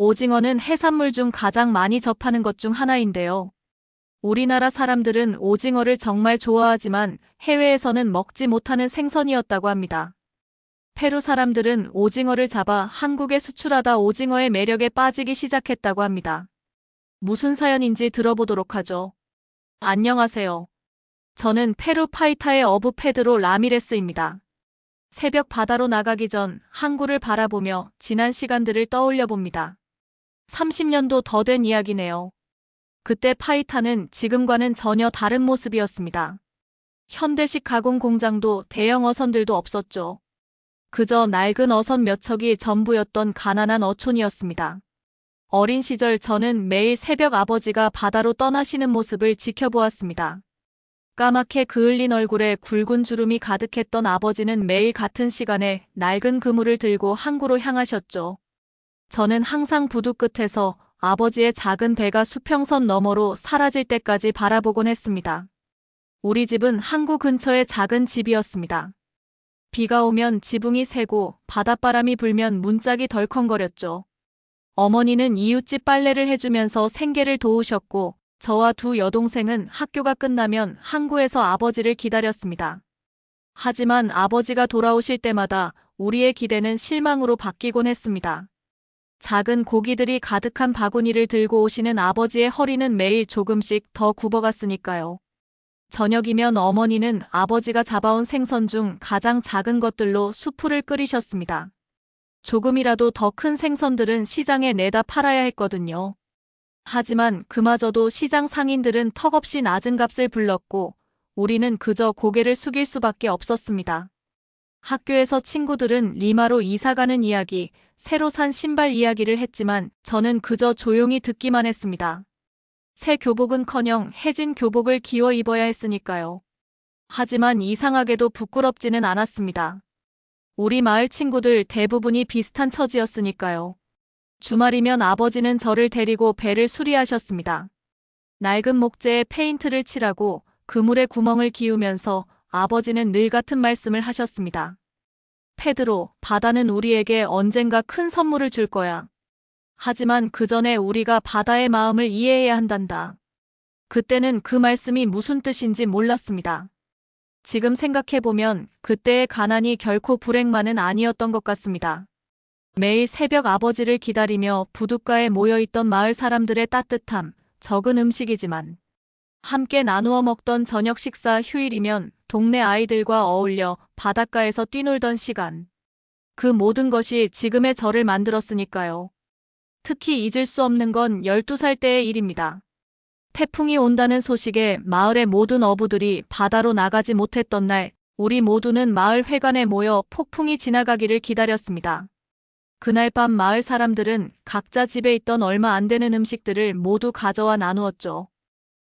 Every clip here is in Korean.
오징어는 해산물 중 가장 많이 접하는 것 중 하나인데요. 우리나라 사람들은 오징어를 정말 좋아하지만 해외에서는 먹지 못하는 생선이었다고 합니다. 페루 사람들은 오징어를 잡아 한국에 수출하다 오징어의 매력에 빠지기 시작했다고 합니다. 무슨 사연인지 들어보도록 하죠. 안녕하세요. 저는 페루 파이타의 어부 페드로 라미레스입니다. 새벽 바다로 나가기 전 항구를 바라보며 지난 시간들을 떠올려 봅니다. 30년도 더 된 이야기네요. 그때 파이타는 지금과는 전혀 다른 모습이었습니다. 현대식 가공 공장도 대형 어선들도 없었죠. 그저 낡은 어선 몇 척이 전부였던 가난한 어촌이었습니다. 어린 시절 저는 매일 새벽 아버지가 바다로 떠나시는 모습을 지켜보았습니다. 까맣게 그을린 얼굴에 굵은 주름이 가득했던 아버지는 매일 같은 시간에 낡은 그물을 들고 항구로 향하셨죠. 저는 항상 부두 끝에서 아버지의 작은 배가 수평선 너머로 사라질 때까지 바라보곤 했습니다. 우리 집은 항구 근처의 작은 집이었습니다. 비가 오면 지붕이 새고 바닷바람이 불면 문짝이 덜컹거렸죠. 어머니는 이웃집 빨래를 해주면서 생계를 도우셨고 저와 두 여동생은 학교가 끝나면 항구에서 아버지를 기다렸습니다. 하지만 아버지가 돌아오실 때마다 우리의 기대는 실망으로 바뀌곤 했습니다. 작은 고기들이 가득한 바구니를 들고 오시는 아버지의 허리는 매일 조금씩 더 굽어갔으니까요. 저녁이면 어머니는 아버지가 잡아온 생선 중 가장 작은 것들로 수프를 끓이셨습니다. 조금이라도 더 큰 생선들은 시장에 내다 팔아야 했거든요. 하지만 그마저도 시장 상인들은 턱없이 낮은 값을 불렀고 우리는 그저 고개를 숙일 수밖에 없었습니다. 학교에서 친구들은 리마로 이사가는 이야기, 새로 산 신발 이야기를 했지만 저는 그저 조용히 듣기만 했습니다. 새 교복은커녕 해진 교복을 기워 입어야 했으니까요. 하지만 이상하게도 부끄럽지는 않았습니다. 우리 마을 친구들 대부분이 비슷한 처지였으니까요. 주말이면 아버지는 저를 데리고 배를 수리하셨습니다. 낡은 목재에 페인트를 칠하고 그물에 구멍을 기우면서 아버지는 늘 같은 말씀을 하셨습니다. 페드로, 바다는 우리에게 언젠가 큰 선물을 줄 거야. 하지만 그 전에 우리가 바다의 마음을 이해해야 한단다. 그때는 그 말씀이 무슨 뜻인지 몰랐습니다. 지금 생각해보면 그때의 가난이 결코 불행만은 아니었던 것 같습니다. 매일 새벽 아버지를 기다리며 부둣가에 모여있던 마을 사람들의 따뜻함, 적은 음식이지만 함께 나누어 먹던 저녁 식사 휴일이면 동네 아이들과 어울려 바닷가에서 뛰놀던 시간. 그 모든 것이 지금의 저를 만들었으니까요. 특히 잊을 수 없는 건 12살 때의 일입니다. 태풍이 온다는 소식에 마을의 모든 어부들이 바다로 나가지 못했던 날, 우리 모두는 마을 회관에 모여 폭풍이 지나가기를 기다렸습니다. 그날 밤 마을 사람들은 각자 집에 있던 얼마 안 되는 음식들을 모두 가져와 나누었죠.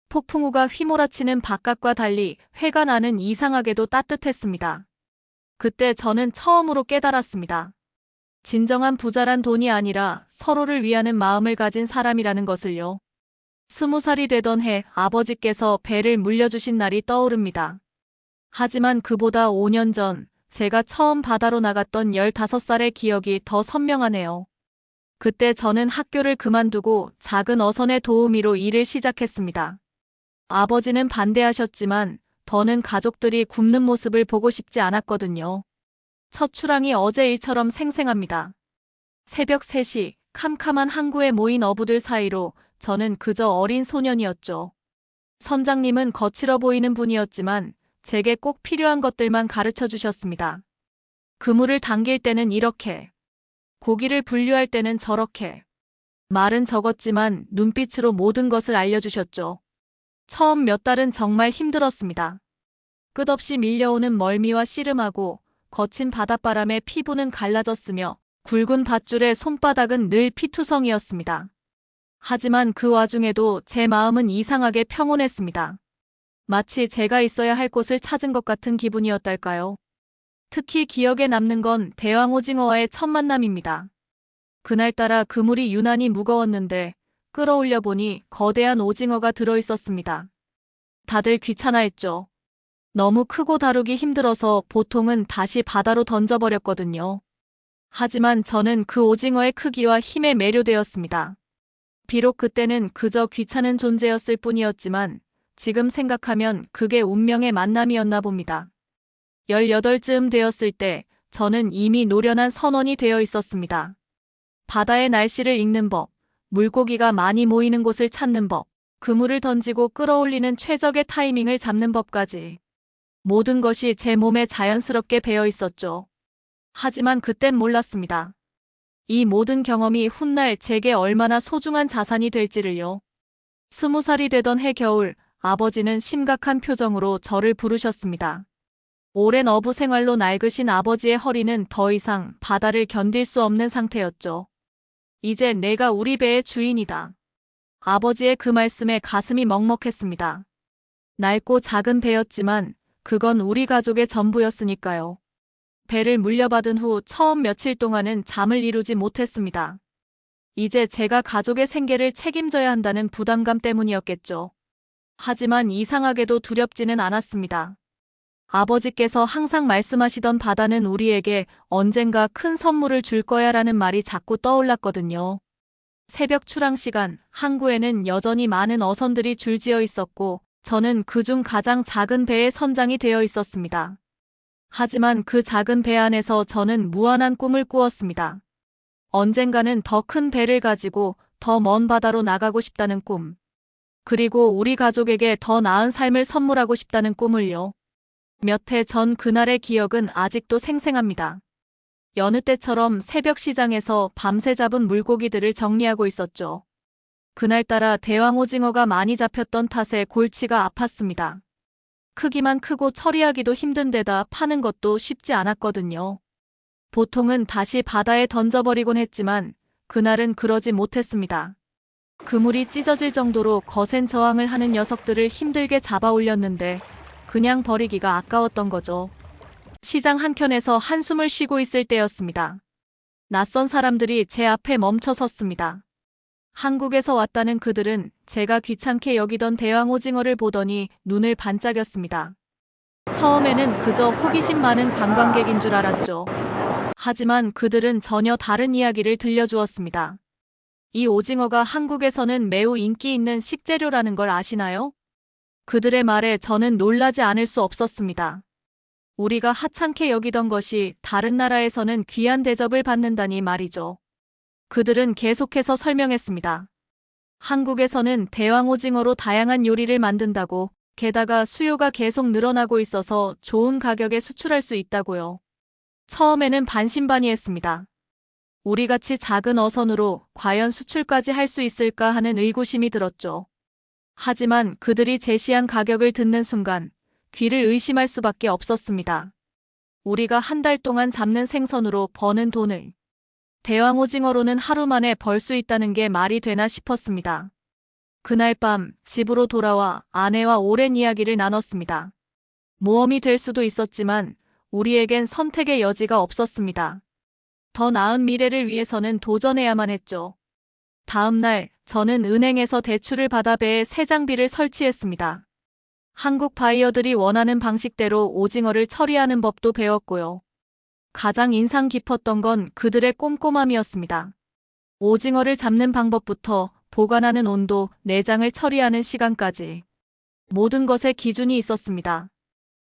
폭풍우가 휘몰아치는 바깥과 달리 회관 안은 이상하게도 따뜻했습니다. 그때 저는 처음으로 깨달았습니다. 진정한 부자란 돈이 아니라 서로를 위하는 마음을 가진 사람이라는 것을요. 20살이 되던 해 아버지께서 배를 물려주신 날이 떠오릅니다. 하지만 그보다 5년 전 제가 처음 바다로 나갔던 15살의 기억이 더 선명하네요. 그때 저는 학교를 그만두고 작은 어선의 도우미로 일을 시작했습니다. 아버지는 반대하셨지만 더는 가족들이 굶는 모습을 보고 싶지 않았거든요. 첫 출항이 어제 일처럼 생생합니다. 새벽 3시 캄캄한 항구에 모인 어부들 사이로 저는 그저 어린 소년이었죠. 선장님은 거칠어 보이는 분이었지만 제게 꼭 필요한 것들만 가르쳐 주셨습니다. 그물을 당길 때는 이렇게, 고기를 분류할 때는 저렇게. 말은 적었지만 눈빛으로 모든 것을 알려주셨죠. 처음 몇 달은 정말 힘들었습니다. 끝없이 밀려오는 멀미와 씨름하고 거친 바닷바람에 피부는 갈라졌으며 굵은 밧줄의 손바닥은 늘 피투성이었습니다. 하지만 그 와중에도 제 마음은 이상하게 평온했습니다. 마치 제가 있어야 할 곳을 찾은 것 같은 기분이었달까요? 특히 기억에 남는 건 대왕오징어와의 첫 만남입니다. 그날따라 그물이 유난히 무거웠는데 끌어올려 보니 거대한 오징어가 들어있었습니다. 다들 귀찮아했죠. 너무 크고 다루기 힘들어서 보통은 다시 바다로 던져버렸거든요. 하지만 저는 그 오징어의 크기와 힘에 매료되었습니다. 비록 그때는 그저 귀찮은 존재였을 뿐이었지만 지금 생각하면 그게 운명의 만남이었나 봅니다. 18쯤 되었을 때 저는 이미 노련한 선원이 되어 있었습니다. 바다의 날씨를 읽는 법, 물고기가 많이 모이는 곳을 찾는 법, 그물을 던지고 끌어올리는 최적의 타이밍을 잡는 법까지. 모든 것이 제 몸에 자연스럽게 배어 있었죠. 하지만 그땐 몰랐습니다. 이 모든 경험이 훗날 제게 얼마나 소중한 자산이 될지를요. 20살이 되던 해 겨울, 아버지는 심각한 표정으로 저를 부르셨습니다. 오랜 어부 생활로 낡으신 아버지의 허리는 더 이상 바다를 견딜 수 없는 상태였죠. 이제 내가 우리 배의 주인이다. 아버지의 그 말씀에 가슴이 먹먹했습니다. 낡고 작은 배였지만 그건 우리 가족의 전부였으니까요. 배를 물려받은 후 처음 며칠 동안은 잠을 이루지 못했습니다. 이제 제가 가족의 생계를 책임져야 한다는 부담감 때문이었겠죠. 하지만 이상하게도 두렵지는 않았습니다. 아버지께서 항상 말씀하시던 바다는 우리에게 언젠가 큰 선물을 줄 거야라는 말이 자꾸 떠올랐거든요. 새벽 출항 시간, 항구에는 여전히 많은 어선들이 줄지어 있었고 저는 그중 가장 작은 배의 선장이 되어 있었습니다. 하지만 그 작은 배 안에서 저는 무한한 꿈을 꾸었습니다. 언젠가는 더 큰 배를 가지고 더 먼 바다로 나가고 싶다는 꿈. 그리고 우리 가족에게 더 나은 삶을 선물하고 싶다는 꿈을요. 몇 해 전 그날의 기억은 아직도 생생합니다. 여느 때처럼 새벽 시장에서 밤새 잡은 물고기들을 정리하고 있었죠. 그날따라 대왕 오징어가 많이 잡혔던 탓에 골치가 아팠습니다. 크기만 크고 처리하기도 힘든 데다 파는 것도 쉽지 않았거든요. 보통은 다시 바다에 던져버리곤 했지만 그날은 그러지 못했습니다. 그물이 찢어질 정도로 거센 저항을 하는 녀석들을 힘들게 잡아 올렸는데 그냥 버리기가 아까웠던 거죠. 시장 한켠에서 한숨을 쉬고 있을 때였습니다. 낯선 사람들이 제 앞에 멈춰 섰습니다. 한국에서 왔다는 그들은 제가 귀찮게 여기던 대왕 오징어를 보더니 눈을 반짝였습니다. 처음에는 그저 호기심 많은 관광객인 줄 알았죠. 하지만 그들은 전혀 다른 이야기를 들려주었습니다. 이 오징어가 한국에서는 매우 인기 있는 식재료라는 걸 아시나요? 그들의 말에 저는 놀라지 않을 수 없었습니다. 우리가 하찮게 여기던 것이 다른 나라에서는 귀한 대접을 받는다니 말이죠. 그들은 계속해서 설명했습니다. 한국에서는 대왕 오징어로 다양한 요리를 만든다고, 게다가 수요가 계속 늘어나고 있어서 좋은 가격에 수출할 수 있다고요. 처음에는 반신반의했습니다. 우리같이 작은 어선으로 과연 수출까지 할 수 있을까 하는 의구심이 들었죠. 하지만 그들이 제시한 가격을 듣는 순간 귀를 의심할 수밖에 없었습니다. 우리가 한 달 동안 잡는 생선으로 버는 돈을 대왕 오징어로는 하루 만에 벌 수 있다는 게 말이 되나 싶었습니다. 그날 밤 집으로 돌아와 아내와 오랜 이야기를 나눴습니다. 모험이 될 수도 있었지만 우리에겐 선택의 여지가 없었습니다. 더 나은 미래를 위해서는 도전해야만 했죠. 다음 날 저는 은행에서 대출을 받아 배에 새 장비를 설치했습니다. 한국 바이어들이 원하는 방식대로 오징어를 처리하는 법도 배웠고요. 가장 인상 깊었던 건 그들의 꼼꼼함이었습니다. 오징어를 잡는 방법부터 보관하는 온도, 내장을 처리하는 시간까지 모든 것에 기준이 있었습니다.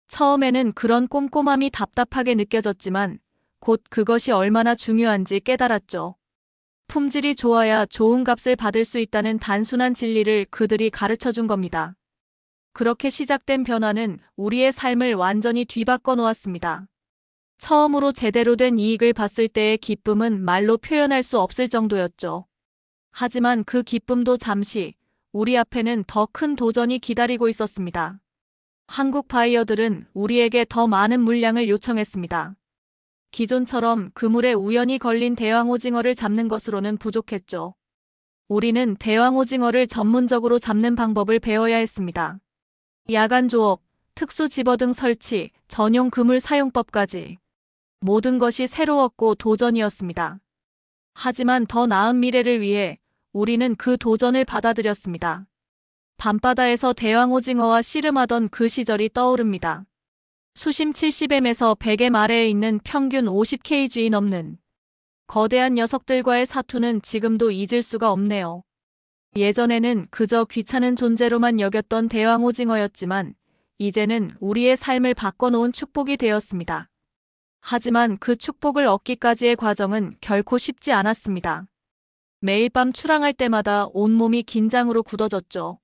처음에는 그런 꼼꼼함이 답답하게 느껴졌지만 곧 그것이 얼마나 중요한지 깨달았죠. 품질이 좋아야 좋은 값을 받을 수 있다는 단순한 진리를 그들이 가르쳐 준 겁니다. 그렇게 시작된 변화는 우리의 삶을 완전히 뒤바꿔 놓았습니다. 처음으로 제대로 된 이익을 봤을 때의 기쁨은 말로 표현할 수 없을 정도였죠. 하지만 그 기쁨도 잠시, 우리 앞에는 더 큰 도전이 기다리고 있었습니다. 한국 바이어들은 우리에게 더 많은 물량을 요청했습니다. 기존처럼 그물에 우연히 걸린 대왕 오징어를 잡는 것으로는 부족했죠. 우리는 대왕 오징어를 전문적으로 잡는 방법을 배워야 했습니다. 야간 조업, 특수 집어등 설치, 전용 그물 사용법까지 모든 것이 새로웠고 도전이었습니다. 하지만 더 나은 미래를 위해 우리는 그 도전을 받아들였습니다. 밤바다에서 대왕 오징어와 씨름하던 그 시절이 떠오릅니다. 수심 70m에서 100m 아래에 있는 평균 50kg 넘는 거대한 녀석들과의 사투는 지금도 잊을 수가 없네요. 예전에는 그저 귀찮은 존재로만 여겼던 대왕 오징어였지만 이제는 우리의 삶을 바꿔놓은 축복이 되었습니다. 하지만 그 축복을 얻기까지의 과정은 결코 쉽지 않았습니다. 매일 밤 출항할 때마다 온몸이 긴장으로 굳어졌죠.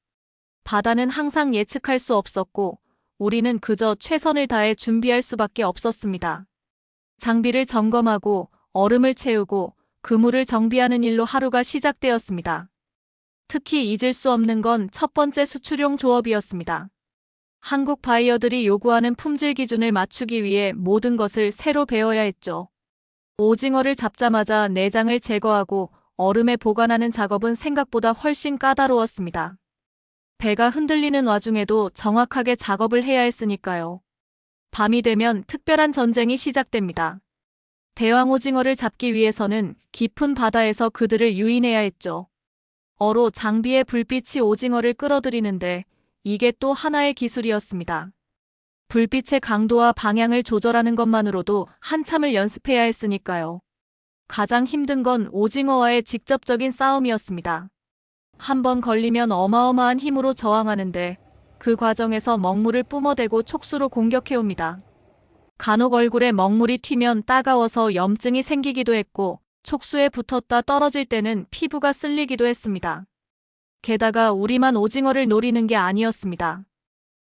바다는 항상 예측할 수 없었고 우리는 그저 최선을 다해 준비할 수밖에 없었습니다. 장비를 점검하고 얼음을 채우고 그물을 정비하는 일로 하루가 시작되었습니다. 특히 잊을 수 없는 건 첫 번째 수출용 조업이었습니다. 한국 바이어들이 요구하는 품질 기준을 맞추기 위해 모든 것을 새로 배워야 했죠. 오징어를 잡자마자 내장을 제거하고 얼음에 보관하는 작업은 생각보다 훨씬 까다로웠습니다. 배가 흔들리는 와중에도 정확하게 작업을 해야 했으니까요. 밤이 되면 특별한 전쟁이 시작됩니다. 대왕 오징어를 잡기 위해서는 깊은 바다에서 그들을 유인해야 했죠. 어로 장비의 불빛이 오징어를 끌어들이는데 이게 또 하나의 기술이었습니다. 불빛의 강도와 방향을 조절하는 것만으로도 한참을 연습해야 했으니까요. 가장 힘든 건 오징어와의 직접적인 싸움이었습니다. 한 번 걸리면 어마어마한 힘으로 저항하는데 그 과정에서 먹물을 뿜어대고 촉수로 공격해옵니다. 간혹 얼굴에 먹물이 튀면 따가워서 염증이 생기기도 했고 촉수에 붙었다 떨어질 때는 피부가 쓸리기도 했습니다. 게다가 우리만 오징어를 노리는 게 아니었습니다.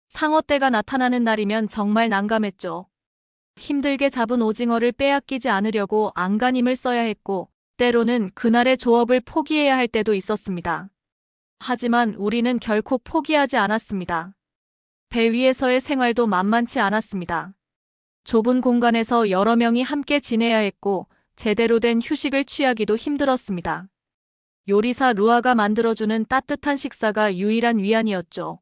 상어떼가 나타나는 날이면 정말 난감했죠. 힘들게 잡은 오징어를 빼앗기지 않으려고 안간힘을 써야 했고 때로는 그날의 조업을 포기해야 할 때도 있었습니다. 하지만 우리는 결코 포기하지 않았습니다. 배 위에서의 생활도 만만치 않았습니다. 좁은 공간에서 여러 명이 함께 지내야 했고 제대로 된 휴식을 취하기도 힘들었습니다. 요리사 루아가 만들어주는 따뜻한 식사가 유일한 위안이었죠.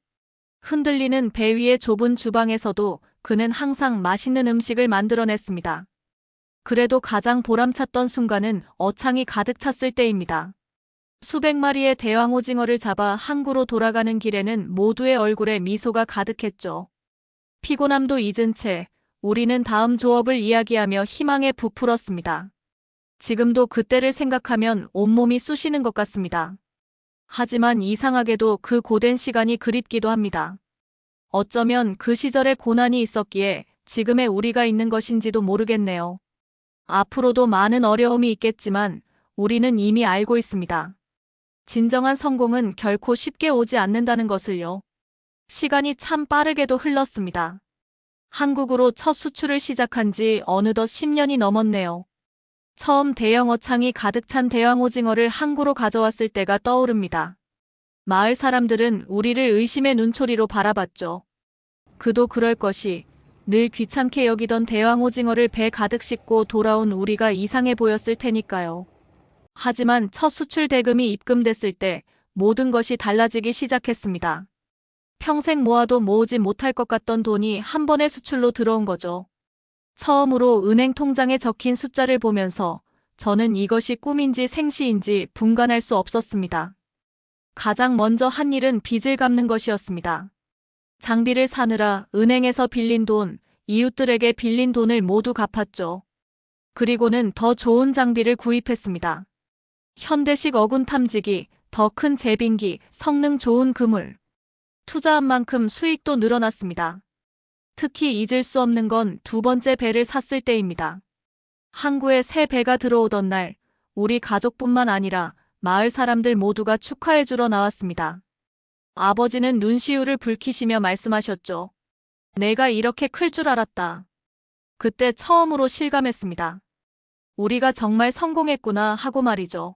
흔들리는 배 위의 좁은 주방에서도 그는 항상 맛있는 음식을 만들어냈습니다. 그래도 가장 보람찼던 순간은 어창이 가득 찼을 때입니다. 수백 마리의 대왕 오징어를 잡아 항구로 돌아가는 길에는 모두의 얼굴에 미소가 가득했죠. 피곤함도 잊은 채 우리는 다음 조업을 이야기하며 희망에 부풀었습니다. 지금도 그때를 생각하면 온몸이 쑤시는 것 같습니다. 하지만 이상하게도 그 고된 시간이 그립기도 합니다. 어쩌면 그 시절에 고난이 있었기에 지금의 우리가 있는 것인지도 모르겠네요. 앞으로도 많은 어려움이 있겠지만 우리는 이미 알고 있습니다. 진정한 성공은 결코 쉽게 오지 않는다는 것을요. 시간이 참 빠르게도 흘렀습니다. 한국으로 첫 수출을 시작한 지 어느덧 10년이 넘었네요. 처음 대형 어창이 가득 찬 대왕 오징어를 항구로 가져왔을 때가 떠오릅니다. 마을 사람들은 우리를 의심의 눈초리로 바라봤죠. 그도 그럴 것이 늘 귀찮게 여기던 대왕 오징어를 배 가득 싣고 돌아온 우리가 이상해 보였을 테니까요. 하지만 첫 수출 대금이 입금됐을 때 모든 것이 달라지기 시작했습니다. 평생 모아도 모으지 못할 것 같던 돈이 한 번의 수출로 들어온 거죠. 처음으로 은행 통장에 적힌 숫자를 보면서 저는 이것이 꿈인지 생시인지 분간할 수 없었습니다. 가장 먼저 한 일은 빚을 갚는 것이었습니다. 장비를 사느라 은행에서 빌린 돈, 이웃들에게 빌린 돈을 모두 갚았죠. 그리고는 더 좋은 장비를 구입했습니다. 현대식 어군 탐지기, 더 큰 제빙기, 성능 좋은 그물. 투자한 만큼 수익도 늘어났습니다. 특히 잊을 수 없는 건 두 번째 배를 샀을 때입니다. 항구에 새 배가 들어오던 날, 우리 가족뿐만 아니라 마을 사람들 모두가 축하해주러 나왔습니다. 아버지는 눈시울을 붉히시며 말씀하셨죠. 내가 이렇게 클 줄 알았다. 그때 처음으로 실감했습니다. 우리가 정말 성공했구나 하고 말이죠.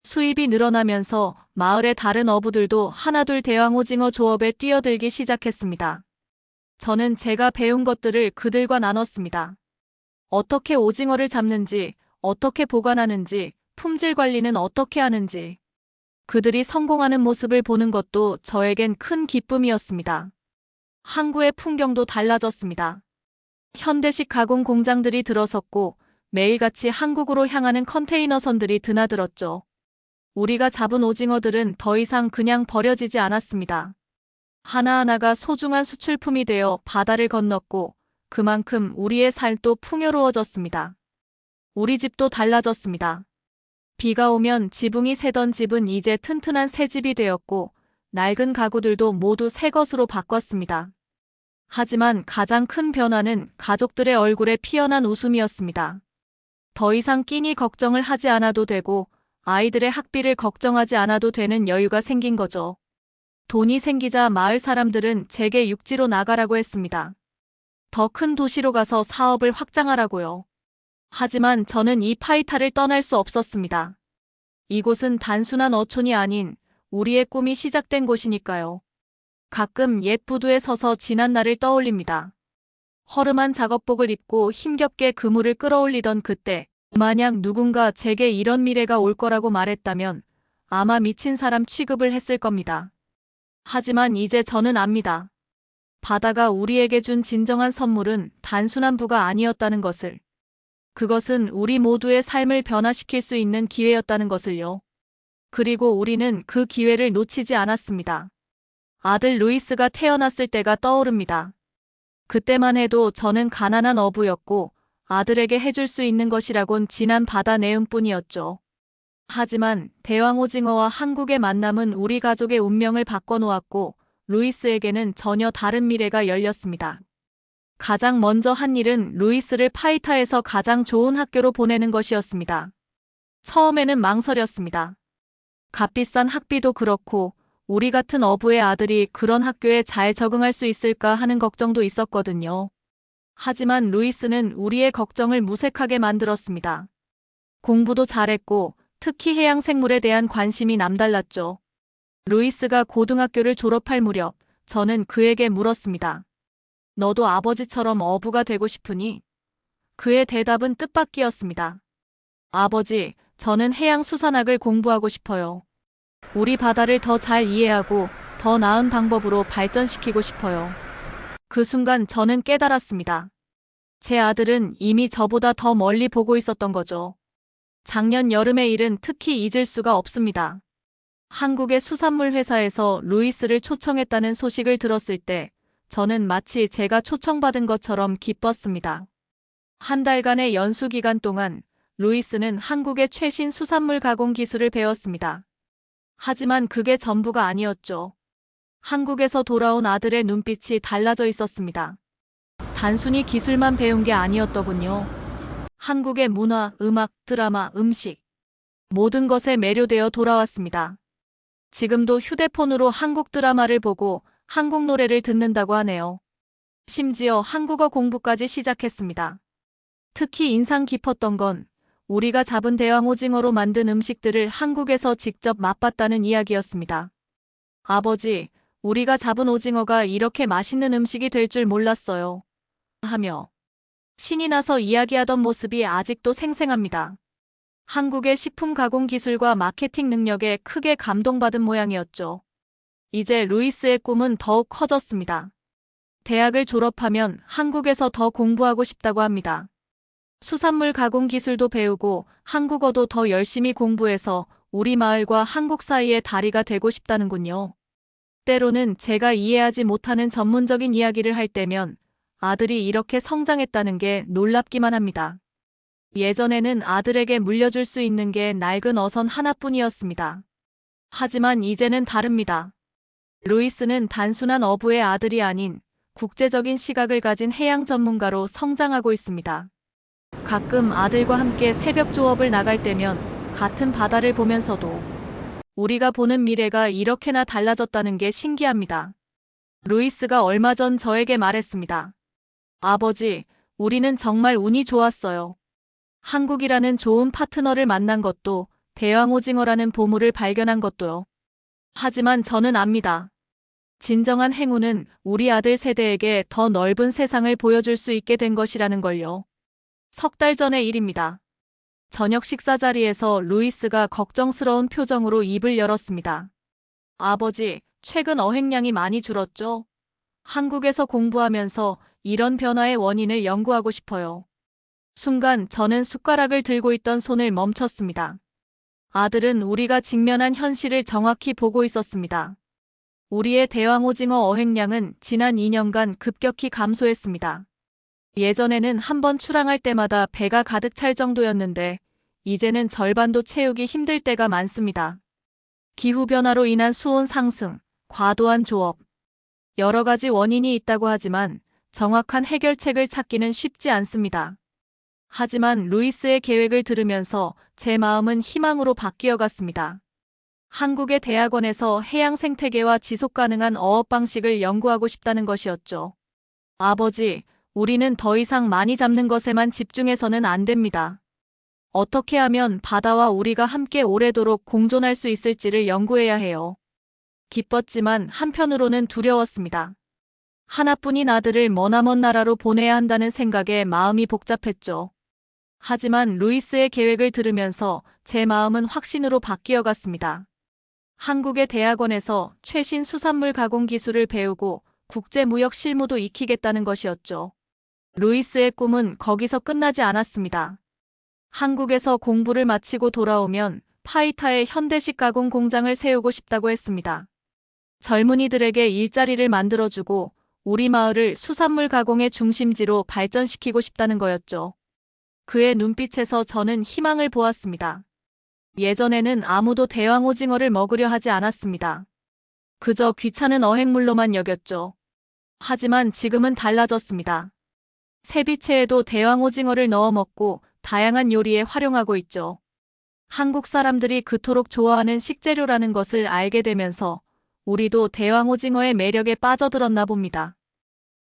수입이 늘어나면서 마을의 다른 어부들도 하나둘 대왕 오징어 조업에 뛰어들기 시작했습니다. 저는 제가 배운 것들을 그들과 나눴습니다. 어떻게 오징어를 잡는지, 어떻게 보관하는지, 품질 관리는 어떻게 하는지. 그들이 성공하는 모습을 보는 것도 저에겐 큰 기쁨이었습니다. 항구의 풍경도 달라졌습니다. 현대식 가공 공장들이 들어섰고 매일같이 한국으로 향하는 컨테이너선들이 드나들었죠. 우리가 잡은 오징어들은 더 이상 그냥 버려지지 않았습니다. 하나하나가 소중한 수출품이 되어 바다를 건넜고 그만큼 우리의 삶도 풍요로워졌습니다. 우리 집도 달라졌습니다. 비가 오면 지붕이 새던 집은 이제 튼튼한 새 집이 되었고 낡은 가구들도 모두 새 것으로 바꿨습니다. 하지만 가장 큰 변화는 가족들의 얼굴에 피어난 웃음이었습니다. 더 이상 끼니 걱정을 하지 않아도 되고 아이들의 학비를 걱정하지 않아도 되는 여유가 생긴 거죠. 돈이 생기자 마을 사람들은 제게 육지로 나가라고 했습니다. 더 큰 도시로 가서 사업을 확장하라고요. 하지만 저는 이 파이타를 떠날 수 없었습니다. 이곳은 단순한 어촌이 아닌 우리의 꿈이 시작된 곳이니까요. 가끔 옛 부두에 서서 지난 날을 떠올립니다. 허름한 작업복을 입고 힘겹게 그물을 끌어올리던 그때, 만약 누군가 제게 이런 미래가 올 거라고 말했다면 아마 미친 사람 취급을 했을 겁니다. 하지만 이제 저는 압니다. 바다가 우리에게 준 진정한 선물은 단순한 부가 아니었다는 것을. 그것은 우리 모두의 삶을 변화시킬 수 있는 기회였다는 것을요. 그리고 우리는 그 기회를 놓치지 않았습니다. 아들 루이스가 태어났을 때가 떠오릅니다. 그때만 해도 저는 가난한 어부였고 아들에게 해줄 수 있는 것이라곤 진한 바다 내음뿐이었죠. 하지만 대왕 오징어와 한국의 만남은 우리 가족의 운명을 바꿔놓았고 루이스에게는 전혀 다른 미래가 열렸습니다. 가장 먼저 한 일은 루이스를 파이타에서 가장 좋은 학교로 보내는 것이었습니다. 처음에는 망설였습니다. 값비싼 학비도 그렇고 우리 같은 어부의 아들이 그런 학교에 잘 적응할 수 있을까 하는 걱정도 있었거든요. 하지만 루이스는 우리의 걱정을 무색하게 만들었습니다. 공부도 잘했고 특히 해양 생물에 대한 관심이 남달랐죠. 루이스가 고등학교를 졸업할 무렵 저는 그에게 물었습니다. 너도 아버지처럼 어부가 되고 싶으니? 그의 대답은 뜻밖이었습니다. 아버지, 저는 해양수산학을 공부하고 싶어요. 우리 바다를 더 잘 이해하고 더 나은 방법으로 발전시키고 싶어요. 그 순간 저는 깨달았습니다. 제 아들은 이미 저보다 더 멀리 보고 있었던 거죠. 작년 여름의 일은 특히 잊을 수가 없습니다. 한국의 수산물 회사에서 루이스를 초청했다는 소식을 들었을 때 저는 마치 제가 초청받은 것처럼 기뻤습니다. 한 달간의 연수 기간 동안 루이스는 한국의 최신 수산물 가공 기술을 배웠습니다. 하지만 그게 전부가 아니었죠. 한국에서 돌아온 아들의 눈빛이 달라져 있었습니다. 단순히 기술만 배운 게 아니었더군요. 한국의 문화, 음악, 드라마, 음식, 모든 것에 매료되어 돌아왔습니다. 지금도 휴대폰으로 한국 드라마를 보고 한국 노래를 듣는다고 하네요. 심지어 한국어 공부까지 시작했습니다. 특히 인상 깊었던 건 우리가 잡은 대왕 오징어로 만든 음식들을 한국에서 직접 맛봤다는 이야기였습니다. 아버지, 우리가 잡은 오징어가 이렇게 맛있는 음식이 될 줄 몰랐어요. 하며 신이 나서 이야기하던 모습이 아직도 생생합니다. 한국의 식품 가공 기술과 마케팅 능력에 크게 감동받은 모양이었죠. 이제 루이스의 꿈은 더욱 커졌습니다. 대학을 졸업하면 한국에서 더 공부하고 싶다고 합니다. 수산물 가공 기술도 배우고 한국어도 더 열심히 공부해서 우리 마을과 한국 사이의 다리가 되고 싶다는군요. 때로는 제가 이해하지 못하는 전문적인 이야기를 할 때면 아들이 이렇게 성장했다는 게 놀랍기만 합니다. 예전에는 아들에게 물려줄 수 있는 게 낡은 어선 하나뿐이었습니다. 하지만 이제는 다릅니다. 루이스는 단순한 어부의 아들이 아닌 국제적인 시각을 가진 해양 전문가로 성장하고 있습니다. 가끔 아들과 함께 새벽 조업을 나갈 때면 같은 바다를 보면서도 우리가 보는 미래가 이렇게나 달라졌다는 게 신기합니다. 루이스가 얼마 전 저에게 말했습니다. 아버지, 우리는 정말 운이 좋았어요. 한국이라는 좋은 파트너를 만난 것도 대왕 오징어라는 보물을 발견한 것도요. 하지만 저는 압니다. 진정한 행운은 우리 아들 세대에게 더 넓은 세상을 보여줄 수 있게 된 것이라는 걸요. 석 달 전의 일입니다. 저녁 식사 자리에서 루이스가 걱정스러운 표정으로 입을 열었습니다. 아버지, 최근 어획량이 많이 줄었죠? 한국에서 공부하면서 이런 변화의 원인을 연구하고 싶어요. 순간 저는 숟가락을 들고 있던 손을 멈췄습니다. 아들은 우리가 직면한 현실을 정확히 보고 있었습니다. 우리의 대왕 오징어 어획량은 지난 2년간 급격히 감소했습니다. 예전에는 한 번 출항할 때마다 배가 가득 찰 정도였는데 이제는 절반도 채우기 힘들 때가 많습니다. 기후변화로 인한 수온 상승, 과도한 조업, 여러 가지 원인이 있다고 하지만 정확한 해결책을 찾기는 쉽지 않습니다. 하지만 루이스의 계획을 들으면서 제 마음은 희망으로 바뀌어 갔습니다. 한국의 대학원에서 해양 생태계와 지속 가능한 어업 방식을 연구하고 싶다는 것이었죠. 아버지, 우리는 더 이상 많이 잡는 것에만 집중해서는 안 됩니다. 어떻게 하면 바다와 우리가 함께 오래도록 공존할 수 있을지를 연구해야 해요. 기뻤지만 한편으로는 두려웠습니다. 하나뿐인 아들을 머나먼 나라로 보내야 한다는 생각에 마음이 복잡했죠. 하지만 루이스의 계획을 들으면서 제 마음은 확신으로 바뀌어 갔습니다. 한국의 대학원에서 최신 수산물 가공 기술을 배우고 국제무역 실무도 익히겠다는 것이었죠. 루이스의 꿈은 거기서 끝나지 않았습니다. 한국에서 공부를 마치고 돌아오면 파이타의 현대식 가공 공장을 세우고 싶다고 했습니다. 젊은이들에게 일자리를 만들어주고 우리 마을을 수산물 가공의 중심지로 발전시키고 싶다는 거였죠. 그의 눈빛에서 저는 희망을 보았습니다. 예전에는 아무도 대왕 오징어를 먹으려 하지 않았습니다. 그저 귀찮은 어획물로만 여겼죠. 하지만 지금은 달라졌습니다. 세비체에도 대왕 오징어를 넣어 먹고 다양한 요리에 활용하고 있죠. 한국 사람들이 그토록 좋아하는 식재료라는 것을 알게 되면서 우리도 대왕 오징어의 매력에 빠져들었나 봅니다.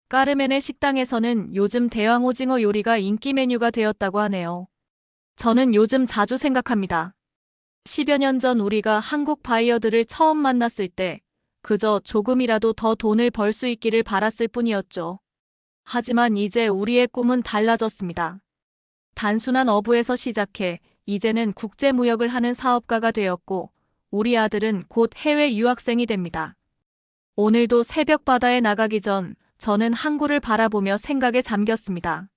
까르멘의 식당에서는 요즘 대왕 오징어 요리가 인기 메뉴가 되었다고 하네요. 저는 요즘 자주 생각합니다. 10여 년 전 우리가 한국 바이어들을 처음 만났을 때 그저 조금이라도 더 돈을 벌 수 있기를 바랐을 뿐이었죠. 하지만 이제 우리의 꿈은 달라졌습니다. 단순한 어부에서 시작해 이제는 국제무역을 하는 사업가가 되었고 우리 아들은 곧 해외 유학생이 됩니다. 오늘도 새벽 바다에 나가기 전 저는 항구를 바라보며 생각에 잠겼습니다.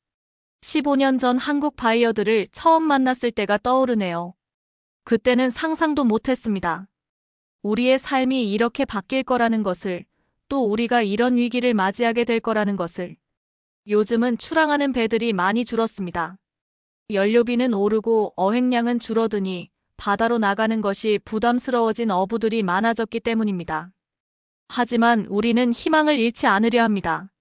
15년 전 한국 바이어들을 처음 만났을 때가 떠오르네요. 그때는 상상도 못했습니다. 우리의 삶이 이렇게 바뀔 거라는 것을, 또 우리가 이런 위기를 맞이하게 될 거라는 것을. 요즘은 출항하는 배들이 많이 줄었습니다. 연료비는 오르고 어획량은 줄어드니 바다로 나가는 것이 부담스러워진 어부들이 많아졌기 때문입니다. 하지만 우리는 희망을 잃지 않으려 합니다.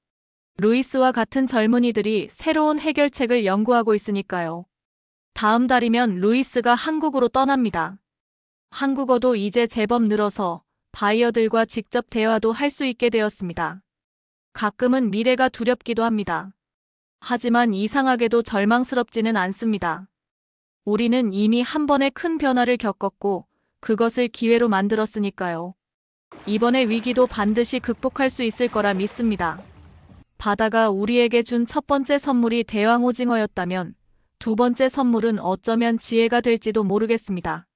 루이스와 같은 젊은이들이 새로운 해결책을 연구하고 있으니까요. 다음 달이면 루이스가 한국으로 떠납니다. 한국어도 이제 제법 늘어서 바이어들과 직접 대화도 할 수 있게 되었습니다. 가끔은 미래가 두렵기도 합니다. 하지만 이상하게도 절망스럽지는 않습니다. 우리는 이미 한 번의 큰 변화를 겪었고 그것을 기회로 만들었으니까요. 이번의 위기도 반드시 극복할 수 있을 거라 믿습니다. 바다가 우리에게 준 첫 번째 선물이 대왕 오징어였다면 두 번째 선물은 어쩌면 지혜가 될지도 모르겠습니다.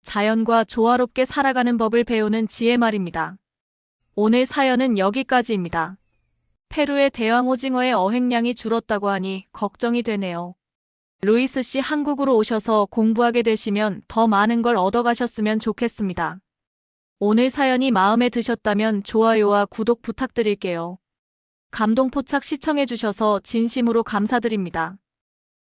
자연과 조화롭게 살아가는 법을 배우는 지혜 말입니다. 오늘 사연은 여기까지입니다. 페루의 대왕 오징어의 어획량이 줄었다고 하니 걱정이 되네요. 루이스 씨 한국으로 오셔서 공부하게 되시면 더 많은 걸 얻어가셨으면 좋겠습니다. 오늘 사연이 마음에 드셨다면 좋아요와 구독 부탁드릴게요. 감동포착 시청해주셔서 진심으로 감사드립니다.